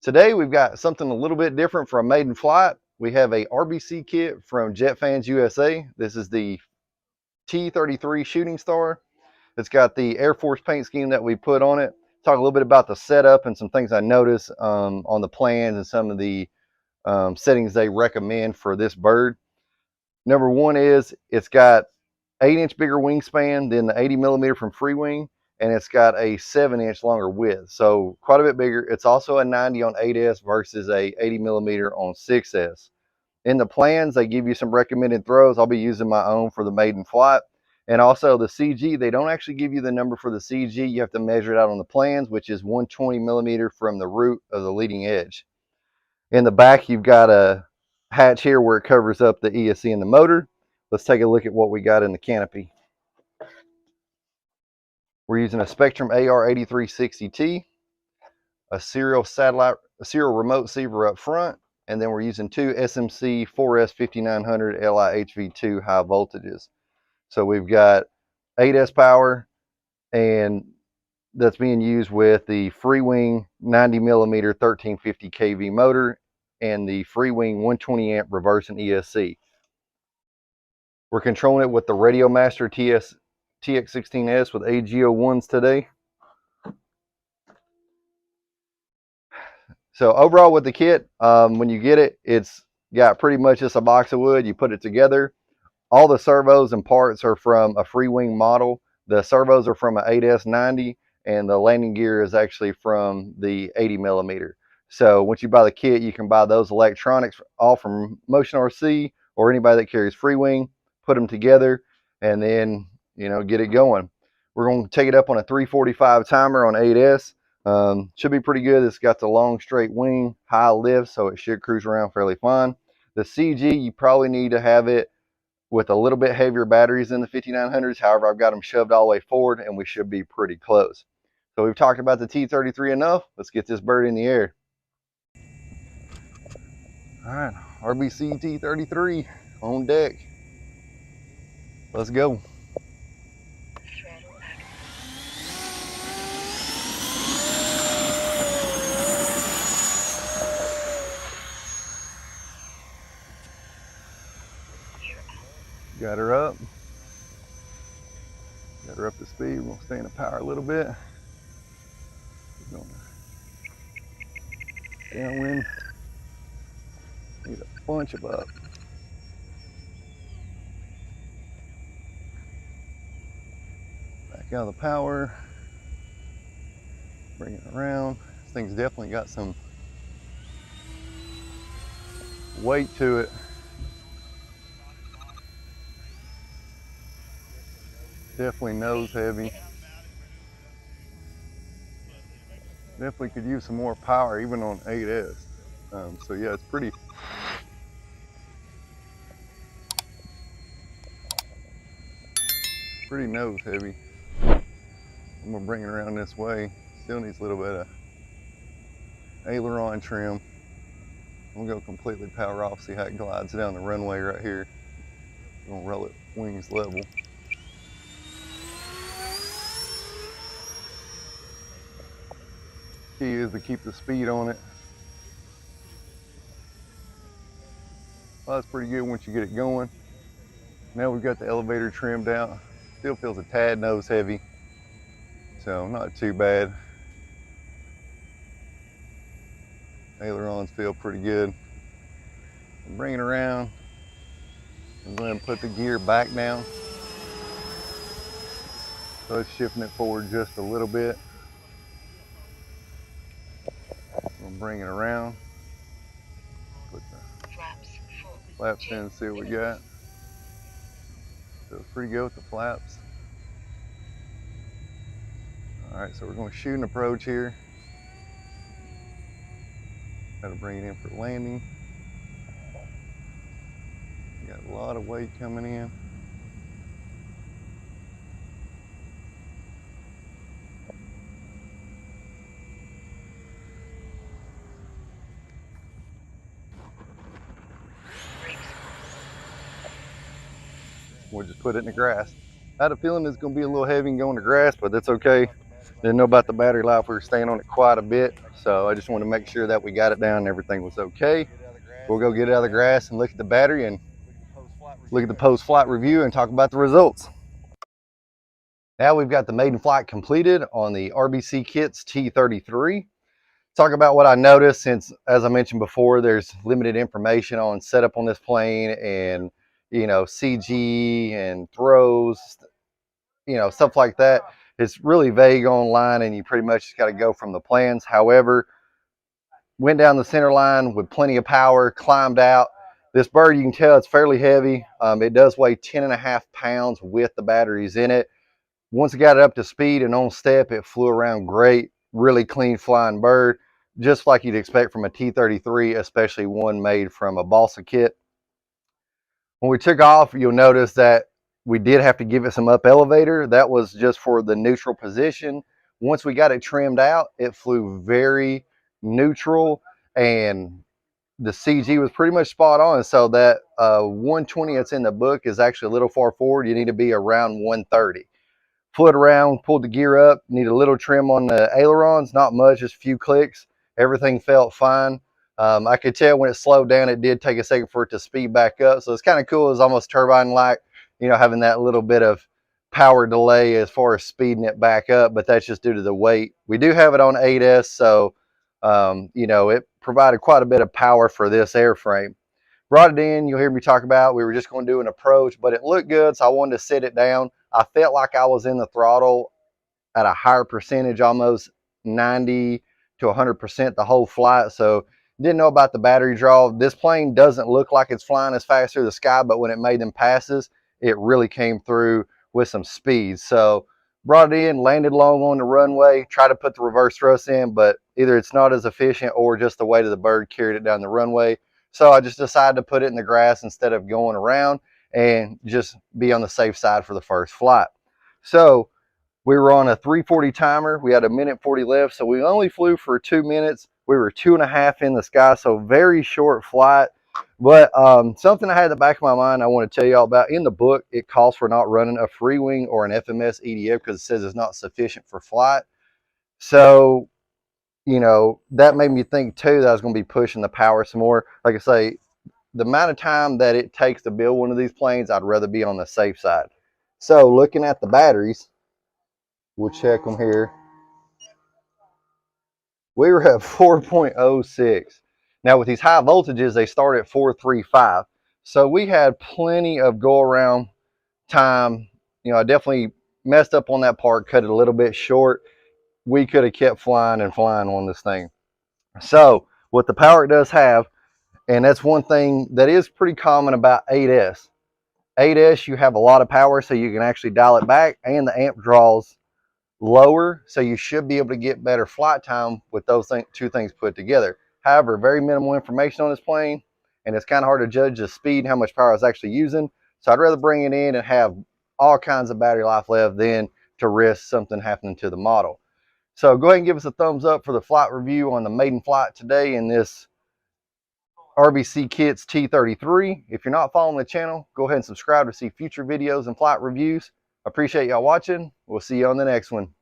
Today we've got something a little bit different from Maiden flight. We have a RBC kit from Jet Fans USA. This is the T-33 Shooting Star. It's got the Air Force paint scheme that we put on it. Talk a little bit about the setup and some things I noticed on the plans and some of the settings they recommend for this bird. Number one is it's got 8-inch bigger wingspan than the 80mm from Free Wing, and it's got a 7-inch longer width, so quite a bit bigger. It's also a 90 on 8S versus a 80mm on 6S. In the plans, they give you some recommended throws. I'll be using my own for the Maiden flight. And also the CG, they don't actually give you the number for the CG. You have to measure it out on the plans, which is 120mm from the root of the leading edge. In the back, you've got a hatch here where it covers up the ESC and the motor. Let's take a look at what we got in the canopy. We're using a Spectrum AR8360T, a serial remote receiver up front, and then we're using two SMC 4S 5900 LI-HV2 high voltages. So we've got 8S power, and that's being used with the Free Wing 90mm 1350 kV motor and the Free Wing 120 amp reversing ESC. We're controlling it with the Radiomaster TX16S with AGO1s today. So overall with the kit, when you get it, it's got pretty much just a box of wood. You put it together. All the servos and parts are from a Free Wing model. The servos are from an 8S90, and the landing gear is actually from the 80mm. So once you buy the kit, you can buy those electronics all from Motion RC or anybody that carries Free Wing, put them together, and then, you know, get it going. We're going to take it up on a 345 timer on 8S. Should be pretty good. It's got the long straight wing, high lift, so it should cruise around fairly fine. The CG, you probably need to have it with a little bit heavier batteries than the 5900s. However, I've got them shoved all the way forward, and we should be pretty close. So we've talked about the T-33 enough. Let's get this bird in the air. All right, RBC T-33 on deck. Let's go. Got her up. Got her up to speed. We're gonna stay in the power a little bit. We're going downwind. Need a bunch of up. Back out of the power. Bring it around. This thing's definitely got some weight to it. Definitely nose heavy. Definitely could use some more power even on 8S. So yeah, it's pretty nose heavy. I'm gonna bring it around this way. Still needs a little bit of aileron trim. I'm gonna go completely power off, see how it glides down the runway right here. I'm gonna roll it wings level. Key is to keep the speed on it. Well, that's pretty good once you get it going. Now we've got the elevator trimmed out. Still feels a tad nose heavy, so not too bad. Ailerons feel pretty good. Bring it around. I'm going to put the gear back down. So it's shifting it forward just a little bit. We'll bring it around. Put the flaps in and see what we got. So it's pretty good with the flaps. All right, so we're going to shoot an approach here. Got to bring it in for landing. Got a lot of weight coming in. We'll just put it in the grass. I had a feeling it's going to be a little heavy and go in the grass, but that's okay. Didn't know about the battery life. We were staying on it quite a bit, so I just wanted to make sure that we got it down and everything was okay. We'll go get it out of the grass and look at the battery and look at the post-flight review and talk about the results. Now we've got the maiden flight completed on the RBC Kits T-33. Talk about what I noticed, since, as I mentioned before, there's limited information on setup on this plane and, you know, CG and throws, you know, stuff like that. It's really vague online and you pretty much just got to go from the plans. However, went down the center line with plenty of power, climbed out. This bird, you can tell it's fairly heavy. It does weigh 10.5 pounds with the batteries in it. Once it got it up to speed and on step, it flew around great. Really clean flying bird, just like you'd expect from a T-33, especially one made from a balsa kit. When we took off, you'll notice that we did have to give it some up elevator. That was just for the neutral position. Once we got it trimmed out, it flew very neutral, and the CG was pretty much spot on. So that 120 that's in the book is actually a little far forward. You need to be around 130. Flew it around, pulled the gear up, need a little trim on the ailerons, not much, just a few clicks. Everything felt fine. I could tell when it slowed down, it did take a second for it to speed back up. So it's kind of cool. It's almost turbine-like, you know, having that little bit of power delay as far as speeding it back up, but that's just due to the weight. We do have it on 8S, so, you know, it provided quite a bit of power for this airframe. Brought it in, you'll hear me talk about, we were just going to do an approach, but it looked good, so I wanted to sit it down. I felt like I was in the throttle at a higher percentage, almost 90 to 100% the whole flight, so didn't know about the battery draw. This plane doesn't look like it's flying as fast through the sky, but when it made them passes, it really came through with some speed. So brought it in, landed long on the runway, tried to put the reverse thrust in, but either it's not as efficient or just the weight of the bird carried it down the runway. So I just decided to put it in the grass instead of going around and just be on the safe side for the first flight. So we were on a 3:40 timer. We had 1:40 left, so we only flew for 2 minutes. We were 2.5 in the sky, so very short flight. But something I had in the back of my mind I want to tell you all about. In the book, it calls for not running a free wing or an FMS EDF because it says it's not sufficient for flight. So, you know, that made me think too that I was going to be pushing the power some more. Like I say, the amount of time that it takes to build one of these planes, I'd rather be on the safe side. So looking at the batteries, we'll check them here. We were at 4.06. Now with these high voltages, they start at 435. So we had plenty of go around time. You know, I definitely messed up on that part, cut it a little bit short. We could have kept flying and flying on this thing. So what the power it does have, and that's one thing that is pretty common about 8S. 8S, you have a lot of power, so you can actually dial it back, and the amp draws lower, so you should be able to get better flight time with those two things put together. However, very minimal information on this plane, and it's kind of hard to judge the speed and how much power it's actually using. So I'd rather bring it in and have all kinds of battery life left than to risk something happening to the model. So go ahead and give us a thumbs up for the flight review on the maiden flight today in this RBC Kits T-33. If you're not following the channel, go ahead and subscribe to see future videos and flight reviews. I appreciate y'all watching. We'll see you on the next one.